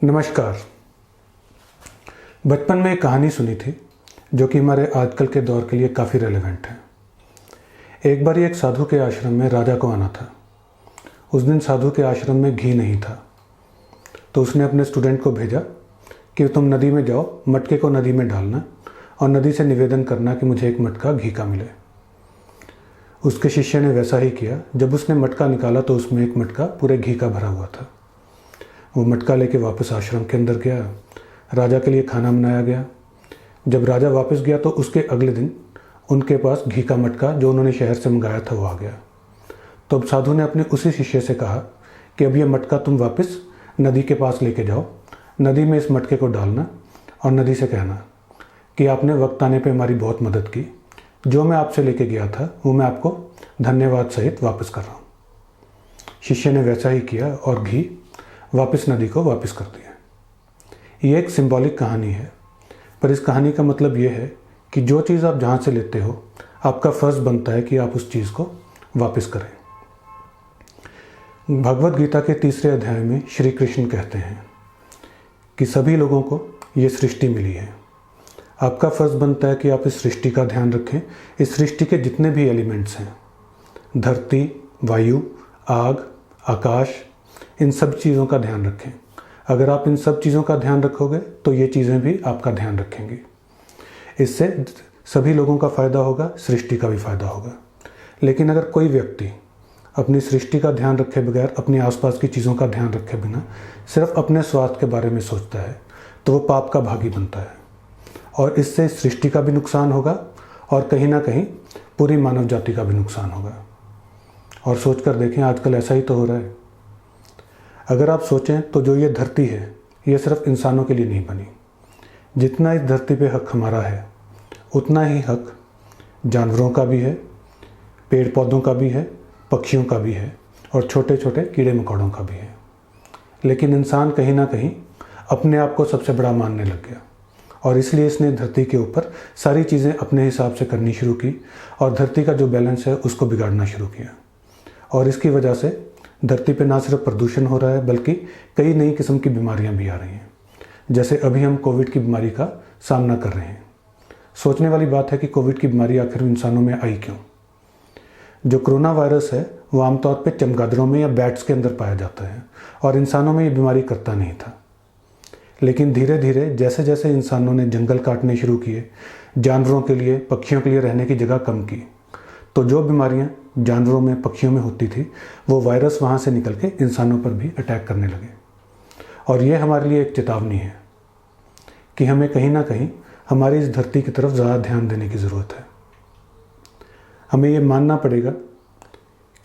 नमस्कार। बचपन में एक कहानी सुनी थी जो कि हमारे आजकल के दौर के लिए काफ़ी रेलेवेंट है। एक बार एक साधु के आश्रम में राजा को आना था। उस दिन साधु के आश्रम में घी नहीं था, तो उसने अपने स्टूडेंट को भेजा कि तुम नदी में जाओ, मटके को नदी में डालना और नदी से निवेदन करना कि मुझे एक मटका घी का मिले। उसके शिष्य ने वैसा ही किया। जब उसने मटका निकाला तो उसमें एक मटका पूरे घी का भरा हुआ था। वो मटका लेके वापस आश्रम के अंदर गया। राजा के लिए खाना बनाया गया। जब राजा वापस गया तो उसके अगले दिन उनके पास घी का मटका जो उन्होंने शहर से मंगाया था वो आ गया। तो अब साधु ने अपने उसी शिष्य से कहा कि अब ये मटका तुम वापस नदी के पास लेके जाओ, नदी में इस मटके को डालना और नदी से कहना कि आपने वक्त आने पे हमारी बहुत मदद की, जो मैं आपसे लेके गया था वो मैं आपको धन्यवाद सहित वापस कर रहा हूँ। शिष्य ने वैसा ही किया और घी वापस नदी को वापस कर दिया। ये एक सिंबॉलिक कहानी है, पर इस कहानी का मतलब ये है कि जो चीज़ आप जहाँ से लेते हो आपका फ़र्ज़ बनता है कि आप उस चीज़ को वापस करें। भगवद गीता के 3रे अध्याय में श्री कृष्ण कहते हैं कि सभी लोगों को ये सृष्टि मिली है। आपका फ़र्ज़ बनता है कि आप इस सृष्टि का ध्यान रखें। इस सृष्टि के जितने भी एलिमेंट्स हैं, धरती, वायु, आग, आकाश, इन सब चीज़ों का ध्यान रखें। अगर आप इन सब चीज़ों का ध्यान रखोगे तो ये चीज़ें भी आपका ध्यान रखेंगी। इससे सभी लोगों का फ़ायदा होगा, सृष्टि का भी फ़ायदा होगा। लेकिन अगर कोई व्यक्ति अपनी सृष्टि का ध्यान रखे बगैर, अपने आसपास की चीज़ों का ध्यान रखे बिना सिर्फ अपने स्वार्थ के बारे में सोचता है तो वो पाप का भागी बनता है और इससे सृष्टि का भी नुकसान होगा और कहीं ना कहीं पूरी मानव जाति का भी नुकसान होगा। और सोच कर देखें, आजकल ऐसा ही तो हो रहा है। अगर आप सोचें तो जो ये धरती है ये सिर्फ इंसानों के लिए नहीं बनी। जितना इस धरती पे हक हमारा है उतना ही हक जानवरों का भी है, पेड़ पौधों का भी है, पक्षियों का भी है और छोटे छोटे कीड़े मकोड़ों का भी है। लेकिन इंसान कहीं ना कहीं अपने आप को सबसे बड़ा मानने लग गया और इसलिए इसने धरती के ऊपर सारी चीज़ें अपने हिसाब से करनी शुरू की और धरती का जो बैलेंस है उसको बिगाड़ना शुरू किया। और इसकी वजह से धरती पे ना सिर्फ प्रदूषण हो रहा है बल्कि कई नई किस्म की बीमारियां भी आ रही हैं। जैसे अभी हम कोविड की बीमारी का सामना कर रहे हैं। सोचने वाली बात है कि कोविड की बीमारी आखिर इंसानों में आई क्यों। जो कोरोना वायरस है वो आमतौर पे चमगादड़ों में या बैट्स के अंदर पाया जाता है और इंसानों में ये बीमारी करता नहीं था। लेकिन धीरे धीरे जैसे जैसे इंसानों ने जंगल काटने शुरू किए, जानवरों के लिए, पक्षियों के लिए रहने की जगह कम की, तो जो बीमारियां जानवरों में, पक्षियों में होती थी वो वायरस वहाँ से निकल के इंसानों पर भी अटैक करने लगे। और ये हमारे लिए एक चेतावनी है कि हमें कहीं ना कहीं हमारी इस धरती की तरफ ज़्यादा ध्यान देने की ज़रूरत है। हमें ये मानना पड़ेगा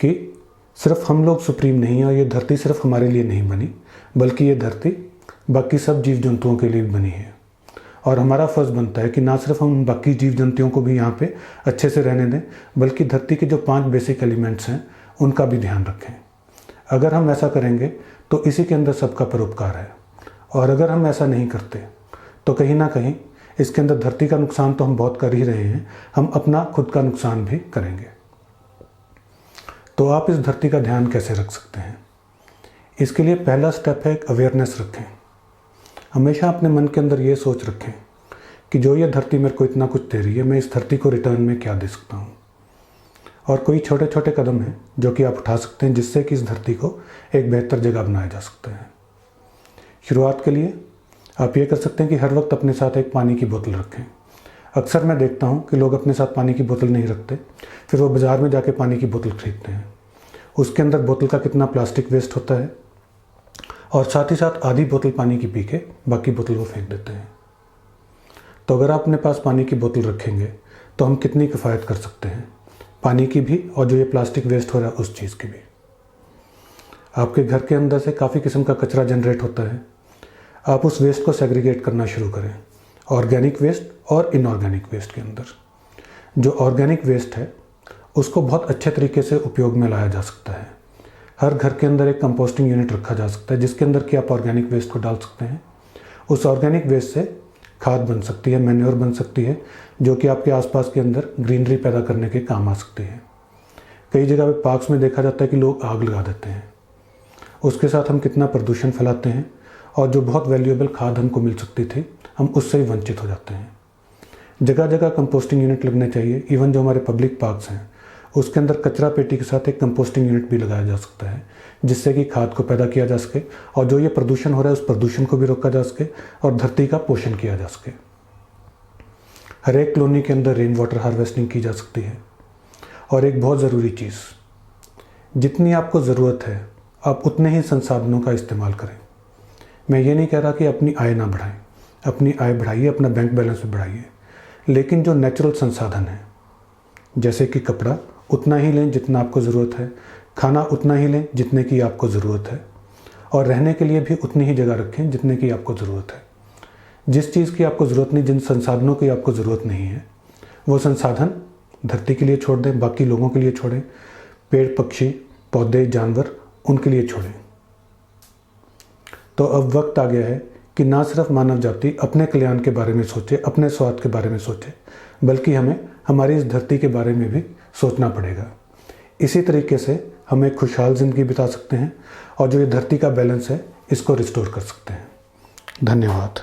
कि सिर्फ हम लोग सुप्रीम नहीं हैं और ये धरती सिर्फ हमारे लिए नहीं बनी, बल्कि ये धरती बाकी सब जीव जंतुओं के लिए भी बनी है। और हमारा फ़र्ज़ बनता है कि ना सिर्फ हम बाकी जीव जंतुओं को भी यहाँ पे अच्छे से रहने दें, बल्कि धरती के जो 5 बेसिक एलिमेंट्स हैं उनका भी ध्यान रखें। अगर हम ऐसा करेंगे तो इसी के अंदर सबका परोपकार है। और अगर हम ऐसा नहीं करते तो कहीं ना कहीं इसके अंदर धरती का नुकसान तो हम बहुत कर ही रहे हैं, हम अपना खुद का नुकसान भी करेंगे। तो आप इस धरती का ध्यान कैसे रख सकते हैं? इसके लिए पहला स्टेप है अवेयरनेस रखें। हमेशा अपने मन के अंदर ये सोच रखें कि जो ये धरती मेरे को इतना कुछ दे रही है, मैं इस धरती को रिटर्न में क्या दे सकता हूँ। और कोई छोटे छोटे कदम हैं जो कि आप उठा सकते हैं जिससे कि इस धरती को एक बेहतर जगह बनाया जा सकता है। शुरुआत के लिए आप ये कर सकते हैं कि हर वक्त अपने साथ एक पानी की बोतल रखें। अक्सर मैं देखता हूँ कि लोग अपने साथ पानी की बोतल नहीं रखते, फिर वो बाज़ार में जाके पानी की बोतल खरीदते हैं। उसके अंदर बोतल का कितना प्लास्टिक वेस्ट होता है और साथ ही साथ आधी बोतल पानी की पी के बाकी बोतल को फेंक देते हैं। तो अगर आप अपने पास पानी की बोतल रखेंगे तो हम कितनी किफ़ायत कर सकते हैं, पानी की भी और जो ये प्लास्टिक वेस्ट हो रहा है उस चीज़ की भी। आपके घर के अंदर से काफ़ी किस्म का कचरा जनरेट होता है। आप उस वेस्ट को सेग्रीगेट करना शुरू करें, ऑर्गेनिक वेस्ट और इनऑर्गेनिक वेस्ट के अंदर। जो ऑर्गेनिक वेस्ट है उसको बहुत अच्छे तरीके से उपयोग में लाया जा सकता है। हर घर के अंदर एक कंपोस्टिंग यूनिट रखा जा सकता है जिसके अंदर कि आप ऑर्गेनिक वेस्ट को डाल सकते हैं। उस ऑर्गेनिक वेस्ट से खाद बन सकती है, मैन्योर बन सकती है, जो कि आपके आसपास के अंदर ग्रीनरी पैदा करने के काम आ सकती है। कई जगह पे पार्क्स में देखा जाता है कि लोग आग लगा देते हैं। उसके साथ हम कितना प्रदूषण फैलाते हैं और जो बहुत वैल्यूएबल खाद हमको मिल सकती थी हम उससे ही वंचित हो जाते हैं। जगह जगह कंपोस्टिंग यूनिट लगने चाहिए। इवन जो हमारे पब्लिक पार्क्स हैं उसके अंदर कचरा पेटी के साथ एक कंपोस्टिंग यूनिट भी लगाया जा सकता है, जिससे कि खाद को पैदा किया जा सके और जो ये प्रदूषण हो रहा है उस प्रदूषण को भी रोका जा सके और धरती का पोषण किया जा सके। हर एक कॉलोनी के अंदर रेन वाटर हार्वेस्टिंग की जा सकती है। और एक बहुत ज़रूरी चीज़, जितनी आपको ज़रूरत है आप उतने ही संसाधनों का इस्तेमाल करें। मैं ये नहीं कह रहा कि अपनी आय ना बढ़ाएं, अपनी आय बढ़ाइए, अपना बैंक बैलेंस भी बढ़ाइए, लेकिन जो नेचुरल संसाधन है जैसे कि कपड़ा उतना ही लें जितना आपको ज़रूरत है, खाना उतना ही लें जितने की आपको ज़रूरत है, और रहने के लिए भी उतनी ही जगह रखें जितने की आपको ज़रूरत है। जिस चीज़ की आपको ज़रूरत नहीं, जिन संसाधनों की आपको ज़रूरत नहीं है, वो संसाधन धरती के लिए छोड़ दें, बाकी लोगों के लिए छोड़ें, पेड़ पक्षी पौधे जानवर उनके लिए छोड़ें। तो अब वक्त आ गया है कि ना सिर्फ मानव जाति अपने कल्याण के बारे में सोचे, अपने स्वार्थ के बारे में सोचे, बल्कि हमें हमारी इस धरती के बारे में भी सोचना पड़ेगा। इसी तरीके से हम एक खुशहाल ज़िंदगी बिता सकते हैं और जो ये धरती का बैलेंस है इसको रिस्टोर कर सकते हैं। धन्यवाद।